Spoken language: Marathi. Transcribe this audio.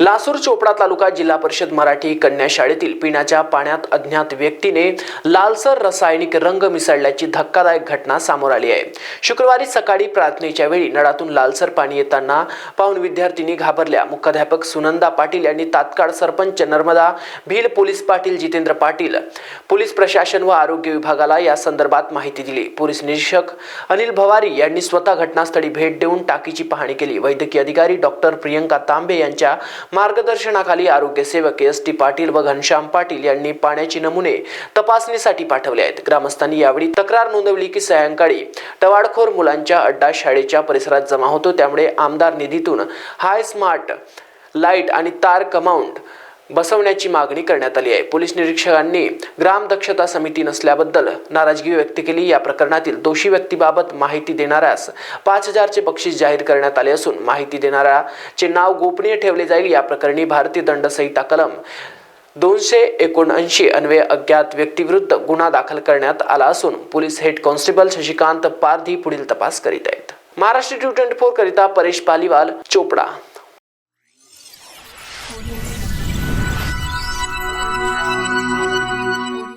लासूर चोपडा तालुका जिल्हा परिषद मराठी कन्या शाळेतील पिण्याच्या पाण्यात अज्ञात व्यक्तीने लालसर रासायनिक रंग मिसळल्याची धक्कादायक घटना समोर आली आहे। शुक्रवारी सकाळी प्रार्थनेच्या वेळी नळातून लालसर पाणी येताना पाहून विद्यार्थिनी घाबरल्या। मुख्याध्यापक सुनंदा पाटील यांनी तात्काळ सरपंच नर्मदा भील, पोलीस पाटील जितेंद्र पाटील, पोलीस प्रशासन व आरोग्य विभागाला या संदर्भात माहिती दिली। पोलीस निरीक्षक अनिल भवारी यांनी स्वतः घटनास्थळी भेट देऊन टाकीची पाहणी केली। वैद्यकीय अधिकारी डॉक्टर प्रियंका तांबे यांच्या मार्गदर्शनाखाली आरोग्य सेवक एस.टी. पाटील व घनश्याम पाटील यांनी पाण्याचे नमुने तपासणीसाठी पाठवले आहेत। ग्रामस्थांनी यावेळी तक्रार नोंदवली की सायंकाळी टवाळखोर मुलांचा अड्डा शाळेच्या परिसरात जमा होतो, त्यामुळे आमदार निधीतून हाय स्मार्ट लाईट आणि तार कंपाऊंड बसवण्याची मागणी करण्यात आली आहे। पोलीस निरीक्षकांनी ग्राम दक्षता समिती नसल्याबद्दल नाराजगी व्यक्त केली। या प्रकरणातील दोषी व्यक्तीबाबत माहिती देणाऱ्यास 5,000 चे बक्षीस जाहीर करण्यात आले असून माहिती देणाऱ्याचे नाव गोपनीय ठेवले जाईल। या प्रकरणी भारतीय दंड संहिता कलम 279 अन्वये अज्ञात व्यक्तीविरुद्ध गुन्हा दाखल करण्यात आला असून पोलीस हेड कॉन्स्टेबल शशिकांत पारधी पुढील तपास करीत आहेत। महाराष्ट्र 24 करिता परेश पालीवाल, चोपडा।